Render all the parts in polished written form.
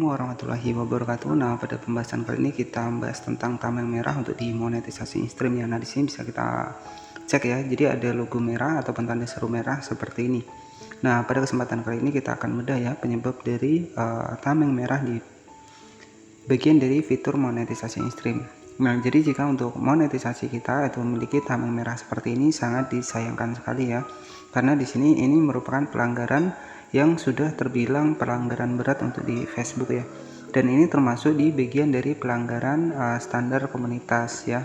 Assalamualaikum warahmatullahi wabarakatuh. Nah, pada pembahasan kali ini kita membahas tentang tameng merah untuk dimonetisasi in-stream ya. Nah, di sini bisa kita cek ya. Jadi ada logo merah ataupun tanda seru merah seperti ini. Nah, pada kesempatan kali ini kita akan bedah ya penyebab dari tameng merah di bagian dari fitur monetisasi in-stream. Nah, jadi jika untuk monetisasi kita itu memiliki tameng merah seperti ini sangat disayangkan sekali ya. Karena di sini ini merupakan pelanggaran yang sudah terbilang pelanggaran berat untuk di Facebook ya, dan ini termasuk di bagian dari pelanggaran standar komunitas ya.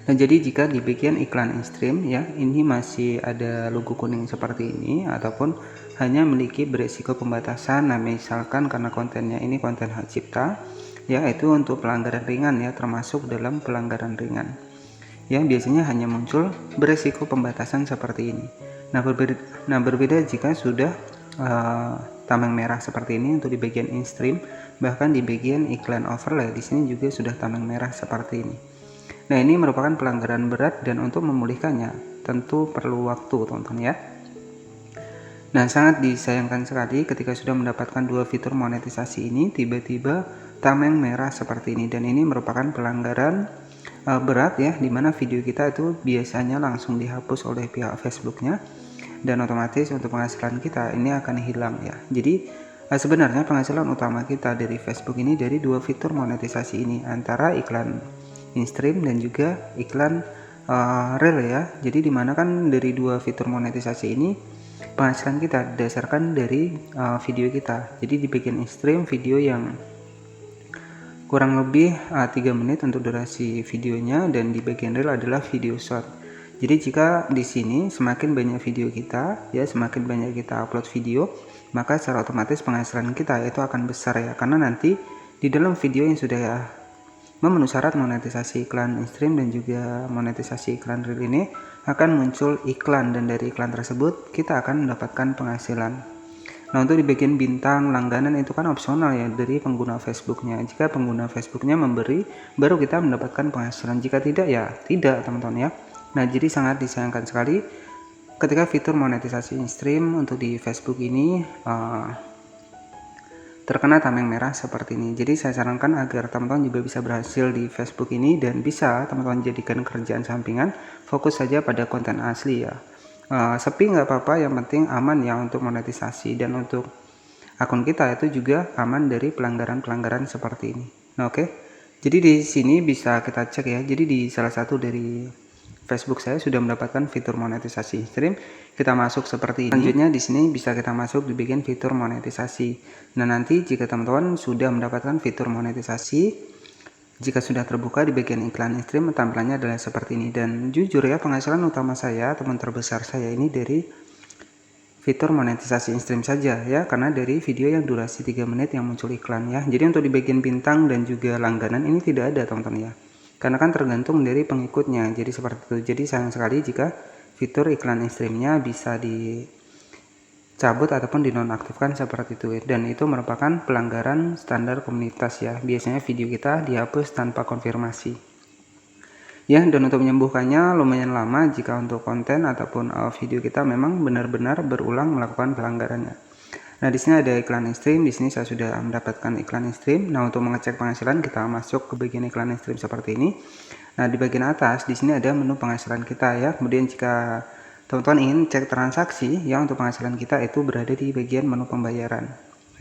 Nah, jadi jika di bagian iklan in-stream ya, ini masih ada logo kuning seperti ini ataupun hanya memiliki beresiko pembatasan. Nah, misalkan karena kontennya ini konten hak cipta ya, itu untuk pelanggaran ringan ya, termasuk dalam pelanggaran ringan yang biasanya hanya muncul beresiko pembatasan seperti ini. Nah, berbeda jika sudah tameng merah seperti ini untuk di bagian in-stream, bahkan di bagian iklan overlay di sini juga sudah tameng merah seperti ini. Nah, ini merupakan pelanggaran berat dan untuk memulihkannya tentu perlu waktu, teman-teman ya. Nah, sangat disayangkan sekali ketika sudah mendapatkan dua fitur monetisasi ini tiba-tiba tameng merah seperti ini, dan ini merupakan pelanggaran berat ya, dimana video kita itu biasanya langsung dihapus oleh pihak Facebooknya, dan otomatis untuk penghasilan kita ini akan hilang ya. Jadi sebenarnya penghasilan utama kita dari Facebook ini dari dua fitur monetisasi ini, antara iklan in-stream dan juga iklan reel ya. Jadi dimana kan dari dua fitur monetisasi ini penghasilan kita didasarkan dari video kita. Jadi di bagian in-stream video yang kurang lebih 3 menit untuk durasi videonya, dan di bagian reel adalah video short. Jadi jika di sini semakin banyak video kita ya, semakin banyak kita upload video, maka secara otomatis penghasilan kita itu akan besar ya, karena nanti di dalam video yang sudah memenuhi syarat monetisasi iklan in-stream dan juga monetisasi iklan reel ini akan muncul iklan, dan dari iklan tersebut kita akan mendapatkan penghasilan. Nah, untuk di bagian bintang langganan itu kan opsional ya dari pengguna Facebooknya. Jika pengguna Facebooknya memberi, baru kita mendapatkan penghasilan. Jika tidak ya tidak, teman-teman ya. Nah, jadi sangat disayangkan sekali ketika fitur monetisasi in-stream untuk di Facebook ini terkena tameng merah seperti ini. Jadi saya sarankan agar teman-teman juga bisa berhasil di Facebook ini dan bisa teman-teman jadikan kerjaan sampingan, fokus saja pada konten asli ya. Sepi nggak apa-apa, yang penting aman ya untuk monetisasi, dan untuk akun kita itu juga aman dari pelanggaran-pelanggaran seperti ini. Nah, oke. Jadi di sini bisa kita cek ya. Jadi di salah satu dari Facebook saya sudah mendapatkan fitur monetisasi in-stream. Kita masuk seperti ini. Selanjutnya di sini bisa kita masuk di bagian fitur monetisasi. Nah, nanti jika teman-teman sudah mendapatkan fitur monetisasi, jika sudah terbuka di bagian iklan in-stream, tampilannya adalah seperti ini. Dan jujur ya, penghasilan utama saya, teman terbesar saya ini dari fitur monetisasi in-stream saja ya, karena dari video yang durasi 3 menit yang muncul iklan ya. Jadi untuk di bagian bintang dan juga langganan ini tidak ada, teman-teman ya, karena kan tergantung dari pengikutnya. Jadi seperti itu. Jadi sayang sekali jika fitur iklan in-streamnya bisa dicabut ataupun dinonaktifkan seperti itu, dan itu merupakan pelanggaran standar komunitas ya. Biasanya video kita dihapus tanpa konfirmasi ya, dan untuk menyembuhkannya lumayan lama jika untuk konten ataupun video kita memang benar-benar berulang melakukan pelanggarannya. Nah, di sini ada iklan in-stream. Di sini saya sudah mendapatkan iklan in-stream. Nah, untuk mengecek penghasilan kita masuk ke bagian iklan in-stream seperti ini. Nah, di bagian atas di sini ada menu penghasilan kita ya. Kemudian jika teman-teman ingin cek transaksi ya, untuk penghasilan kita itu berada di bagian menu pembayaran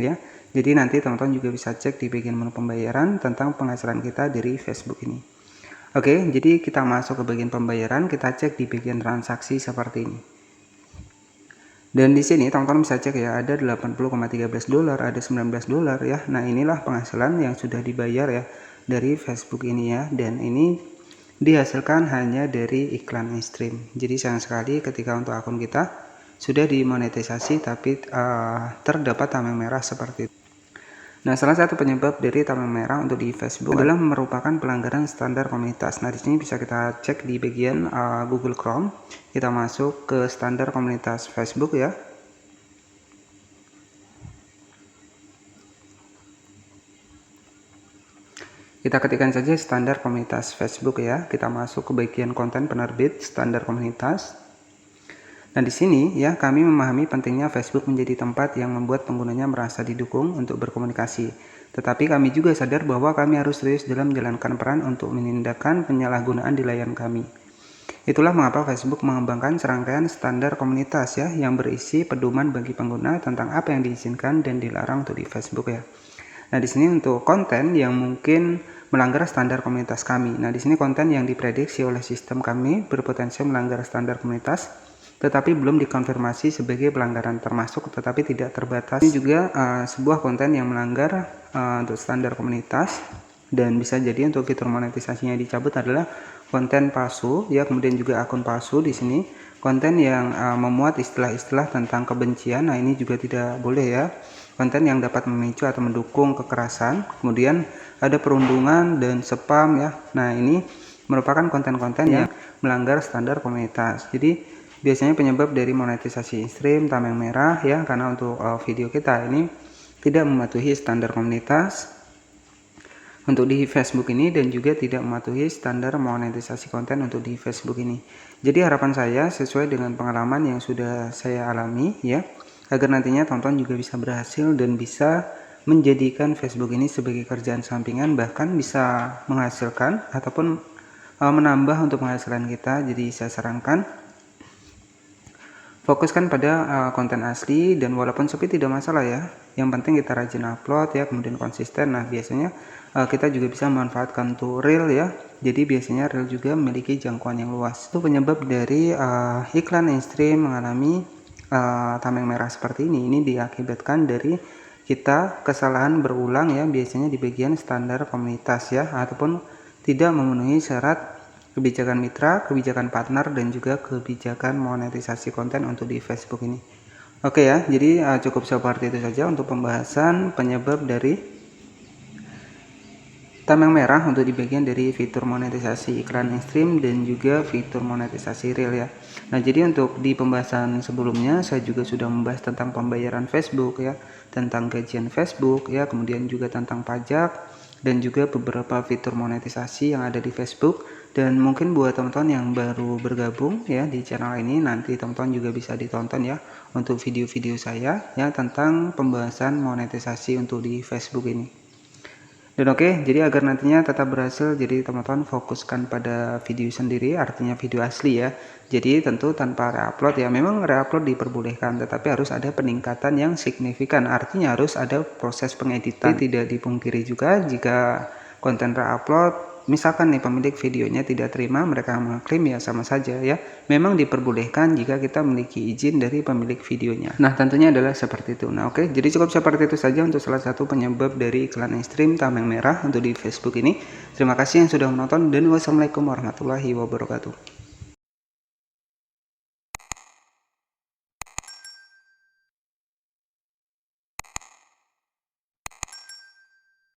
ya. Jadi nanti teman-teman juga bisa cek di bagian menu pembayaran tentang penghasilan kita dari Facebook ini. Oke, jadi kita masuk ke bagian pembayaran, kita cek di bagian transaksi seperti ini. Dan di sini teman-teman bisa cek ya, ada 80,13 dolar, ada 19 dolar ya. Nah, inilah penghasilan yang sudah dibayar ya dari Facebook ini ya, dan ini dihasilkan hanya dari iklan in-stream. Jadi sayang sekali ketika untuk akun kita sudah dimonetisasi tapi terdapat tameng merah seperti itu. Nah, salah satu penyebab dari tameng merah untuk di Facebook adalah merupakan pelanggaran standar komunitas. Nah, di sini bisa kita cek di bagian Google Chrome. Kita masuk ke standar komunitas Facebook ya. Kita ketikkan saja standar komunitas Facebook ya. Kita masuk ke bagian konten penerbit standar komunitas. Nah, di sini ya kami memahami pentingnya Facebook menjadi tempat yang membuat penggunanya merasa didukung untuk berkomunikasi. Tetapi kami juga sadar bahwa kami harus serius dalam menjalankan peran untuk menindakkan penyalahgunaan di layar kami. Itulah mengapa Facebook mengembangkan serangkaian standar komunitas ya yang berisi pedoman bagi pengguna tentang apa yang diizinkan dan dilarang untuk di Facebook ya. Nah, di sini untuk konten yang mungkin melanggar standar komunitas kami. Nah, di sini konten yang diprediksi oleh sistem kami berpotensi melanggar standar komunitas, tetapi belum dikonfirmasi sebagai pelanggaran termasuk tetapi tidak terbatas. Ini juga sebuah konten yang melanggar untuk standar komunitas, dan bisa jadi untuk fitur monetisasinya dicabut adalah konten palsu ya, kemudian juga akun palsu. Di sini konten yang memuat istilah-istilah tentang kebencian. Nah, ini juga tidak boleh ya. Konten yang dapat memicu atau mendukung kekerasan, kemudian ada perundungan dan spam ya. Nah, ini merupakan konten-konten yang melanggar standar komunitas. Jadi biasanya penyebab dari monetisasi stream tameng merah ya, karena untuk video kita ini tidak mematuhi standar komunitas untuk di Facebook ini, dan juga tidak mematuhi standar monetisasi konten untuk di Facebook ini. Jadi harapan saya sesuai dengan pengalaman yang sudah saya alami ya, agar nantinya teman-teman juga bisa berhasil dan bisa menjadikan Facebook ini sebagai kerjaan sampingan, bahkan bisa menghasilkan ataupun menambah untuk penghasilan kita. Jadi saya sarankan fokuskan pada konten asli, dan walaupun sepi tidak masalah ya, yang penting kita rajin upload ya, kemudian konsisten. Nah, biasanya kita juga bisa memanfaatkan tuh reel ya, jadi biasanya reel juga memiliki jangkauan yang luas. Itu penyebab dari iklan mainstream mengalami tameng merah seperti ini diakibatkan dari kita kesalahan berulang ya, biasanya di bagian standar komunitas ya, ataupun tidak memenuhi syarat kebijakan mitra, kebijakan partner, dan juga kebijakan monetisasi konten untuk di Facebook ini. Oke ya, jadi cukup seperti itu saja untuk pembahasan penyebab dari tameng merah untuk di bagian dari fitur monetisasi iklan mainstream dan juga fitur monetisasi reel ya. Nah, jadi untuk di pembahasan sebelumnya saya juga sudah membahas tentang pembayaran Facebook ya, tentang gajian Facebook ya, kemudian juga tentang pajak dan juga beberapa fitur monetisasi yang ada di Facebook. Dan mungkin buat teman-teman yang baru bergabung ya di channel ini, nanti teman-teman juga bisa ditonton ya untuk video-video saya ya tentang pembahasan monetisasi untuk di Facebook ini. Dan oke, jadi agar nantinya tetap berhasil, jadi teman-teman fokuskan pada video sendiri, artinya video asli ya. Jadi tentu tanpa reupload ya, memang reupload diperbolehkan, tetapi harus ada peningkatan yang signifikan, artinya harus ada proses pengeditan. Jadi tidak dipungkiri juga jika konten reupload, misalkan nih pemilik videonya tidak terima, mereka mengklaim ya sama saja ya. Memang diperbolehkan jika kita memiliki izin dari pemilik videonya. Nah, tentunya adalah seperti itu. Nah, oke, jadi cukup seperti itu saja untuk salah satu penyebab dari iklan mainstream tameng merah untuk di Facebook ini. Terima kasih yang sudah menonton, dan wassalamualaikum warahmatullahi wabarakatuh.